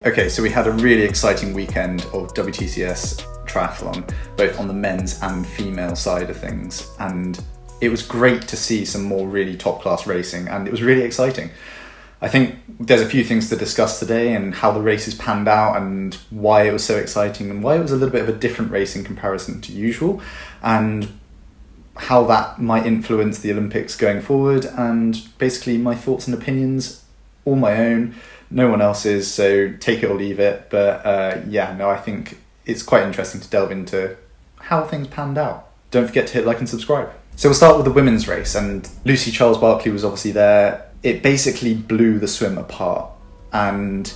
Okay, so we had a really exciting weekend of WTCS Triathlon, both on the men's and female side of things. And it was great to see some more really top class racing, and it was really exciting. I think there's a few things to discuss today, and how the races panned out and why it was so exciting and why it was a little bit of a different race in comparison to usual, and how that might influence the Olympics going forward, and basically my thoughts and opinions, all my own, no one else's, so take it or leave it. But I think it's quite interesting to delve into how things panned out. Don't forget to hit like and subscribe. So we'll start with the women's race, and Lucy Charles-Barclay was obviously there. It basically blew the swim apart, and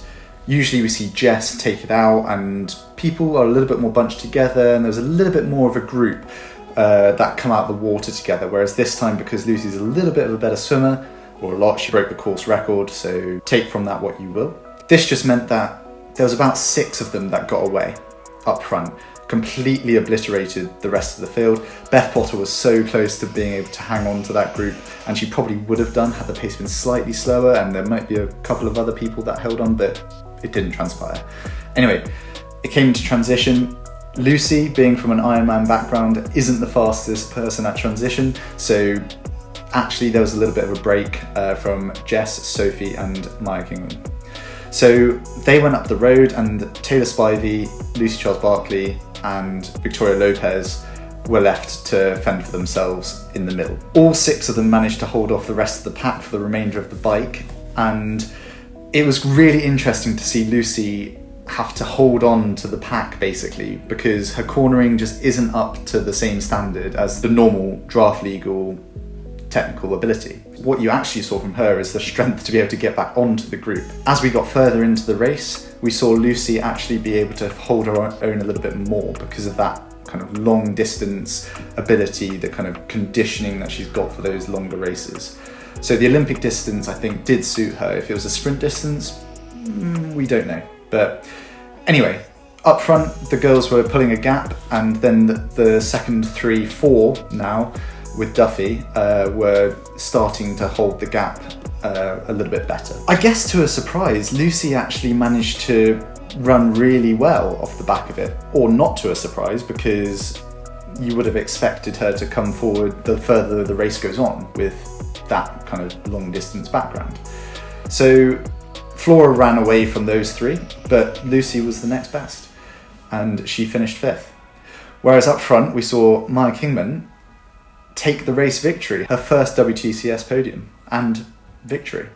usually we see Jess take it out and people are a little bit more bunched together, and there's a little bit more of a group that come out of the water together, whereas this time, because Lucy's a little bit of a better swimmer, or a lot, she broke the course record, so take from that what you will. This just meant that there was about 6 of them that got away up front, completely obliterated the rest of the field. Beth Potter was so close to being able to hang on to that group, and she probably would have done had the pace been slightly slower, and there might be a couple of other people that held on, but it didn't transpire. Anyway, it came to transition. Lucy, being from an Ironman background, isn't the fastest person at transition, so actually there was a little bit of a break from Jess, Sophie and Maya Kingma. So they went up the road, and Taylor Spivey, Lucy Charles-Barclay and Victoria Lopez were left to fend for themselves in the middle. All 6 of them managed to hold off the rest of the pack for the remainder of the bike, and it was really interesting to see Lucy have to hold on to the pack basically, because her cornering just isn't up to the same standard as the normal draft legal technical ability. What you actually saw from her is the strength to be able to get back onto the group. As we got further into the race, we saw Lucy actually be able to hold her own a little bit more because of that kind of long distance ability, the kind of conditioning that she's got for those longer races. So the Olympic distance, I think, did suit her. If it was a sprint distance, we don't know. But anyway, up front, the girls were pulling a gap, and then the second 3, 4 now, with Duffy, were starting to hold the gap a little bit better. I guess to a surprise, Lucy actually managed to run really well off the back of it, or not to a surprise, because you would have expected her to come forward the further the race goes on with that kind of long distance background. So Flora ran away from those 3, but Lucy was the next best, and she finished 5th. Whereas up front, we saw Maya Kingma take the race victory, her first WTCS podium and victory.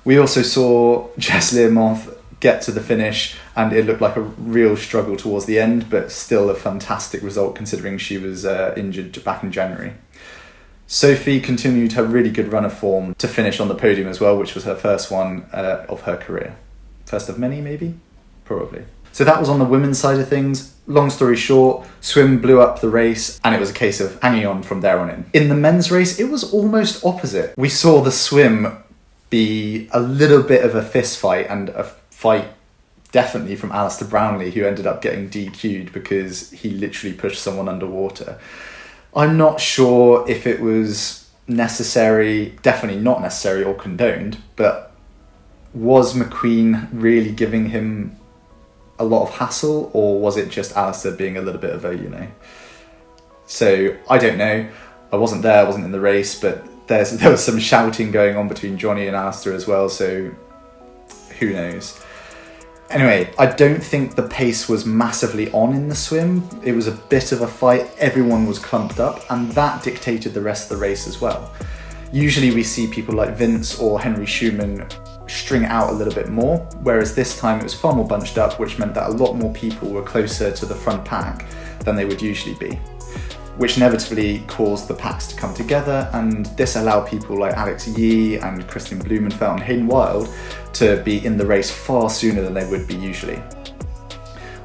We also saw Jess Learmonth get to the finish, and it looked like a real struggle towards the end, but still a fantastic result considering she was injured back in January. Sophie continued her really good run of form to finish on the podium as well, which was her first one of her career. First of many, maybe? Probably. So that was on the women's side of things. Long story short, swim blew up the race, and it was a case of hanging on from there on in. In the men's race, it was almost opposite. We saw the swim be a little bit of a fist fight, and a fight definitely from Alistair Brownlee, who ended up getting DQ'd because he literally pushed someone underwater. I'm not sure if it was necessary, definitely not necessary or condoned, but was McQueen really giving him a lot of hassle, or was it just Alistair being a little bit of a, So I don't know. I wasn't there, I wasn't in the race, but there was some shouting going on between Johnny and Alistair as well, so who knows. Anyway, I don't think the pace was massively on in the swim. It was a bit of a fight, everyone was clumped up, and that dictated the rest of the race as well. Usually we see people like Vince or Henry Schumann string it out a little bit more, whereas this time it was far more bunched up, which meant that a lot more people were closer to the front pack than they would usually be, which inevitably caused the packs to come together, and this allowed people like Alex Yee and Kristen Blumenfeld and Hayden Wild to be in the race far sooner than they would be usually.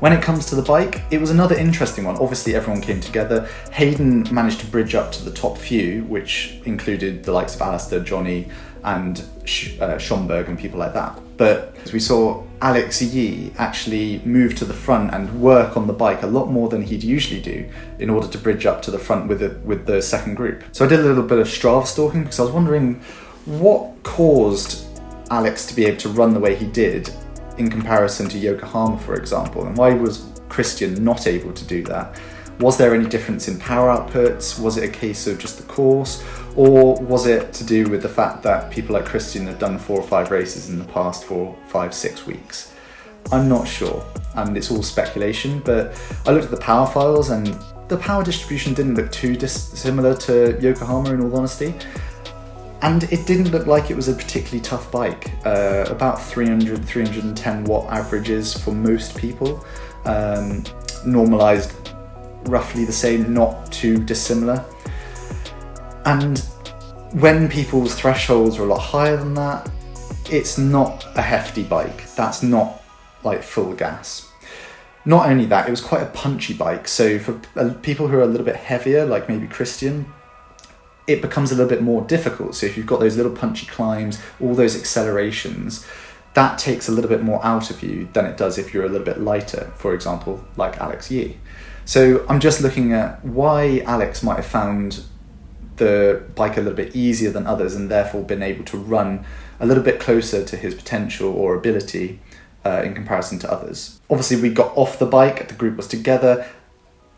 When it comes to the bike, it was another interesting one. Obviously everyone came together. Hayden managed to bridge up to the top few, which included the likes of Alistair, Johnny and Schomburg and people like that. But as we saw Alex Yee actually move to the front and work on the bike a lot more than he'd usually do in order to bridge up to the front with the second group. So I did a little bit of Strava stalking because I was wondering what caused Alex to be able to run the way he did in comparison to Yokohama, for example, and why was Christian not able to do that? Was there any difference in power outputs? Was it a case of just the course? Or was it to do with the fact that people like Christian have done 4 or 5 races in the past for 5-6 weeks? I'm not sure, and it's all speculation, but I looked at the power files and the power distribution didn't look too dissimilar to Yokohama, in all honesty. And it didn't look like it was a particularly tough bike. About 300, 310 watt averages for most people. Normalized roughly the same, not too dissimilar. And when people's thresholds are a lot higher than that, it's not a hefty bike. That's not like full gas. Not only that, it was quite a punchy bike. So for people who are a little bit heavier, like maybe Christian, it becomes a little bit more difficult. So if you've got those little punchy climbs, all those accelerations, that takes a little bit more out of you than it does if you're a little bit lighter, for example, like Alex YEE. So I'm just looking at why Alex might have found the bike a little bit easier than others and therefore been able to run a little bit closer to his potential or ability in comparison to others. Obviously we got off the bike, the group was together,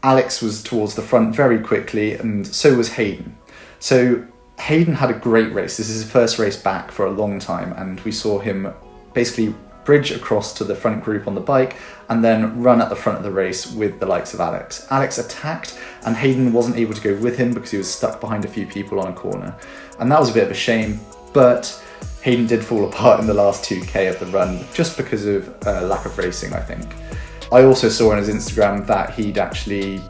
Alex was towards the front very quickly and so was Hayden. So Hayden had a great race. This is his first race back for a long time, and we saw him basically bridge across to the front group on the bike and then run at the front of the race with the likes of Alex. Alex attacked and Hayden wasn't able to go with him because he was stuck behind a few people on a corner. And that was a bit of a shame, but Hayden did fall apart in the last 2K of the run just because of lack of racing, I think. I also saw on his Instagram that he'd actually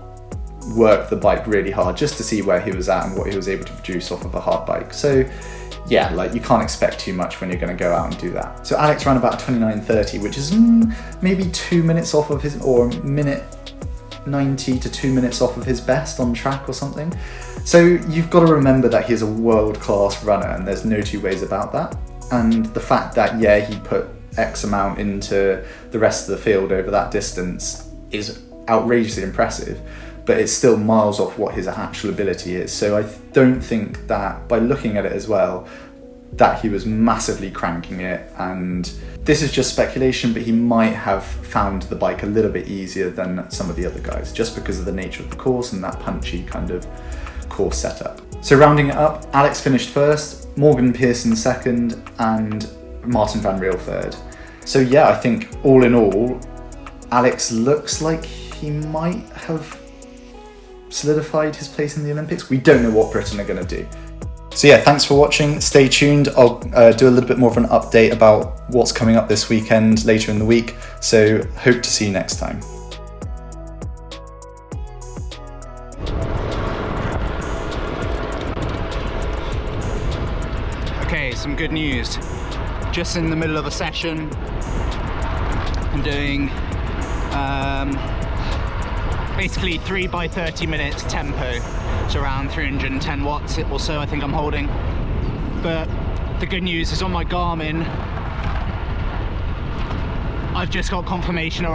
worked the bike really hard just to see where he was at and what he was able to produce off of a hard bike. So yeah, like you can't expect too much when you're going to go out and do that. So Alex ran about 29:30, which is maybe 2 minutes off of his, or minute 90 to 2 minutes off of his best on track or something. So you've got to remember that he's a world-class runner and there's no two ways about that. And the fact that, yeah, he put X amount into the rest of the field over that distance is outrageously impressive, but it's still miles off what his actual ability is. So I don't think that by looking at it as well, that he was massively cranking it. And this is just speculation, but he might have found the bike a little bit easier than some of the other guys, just because of the nature of the course and that punchy kind of course setup. So rounding it up, Alex finished first, Morgan Pearson second, and Martin van Riel third. So yeah, I think all in all, Alex looks like he might have solidified his place in the Olympics. We don't know what Britain are going to do. So yeah, thanks for watching. Stay tuned. I'll do a little bit more of an update about what's coming up this weekend later in the week. So hope to see you next time. Okay, some good news. Just in the middle of a session, I'm doing basically 3 by 30 minutes tempo. It's around 310 watts or so I think I'm holding. But the good news is on my Garmin, I've just got confirmation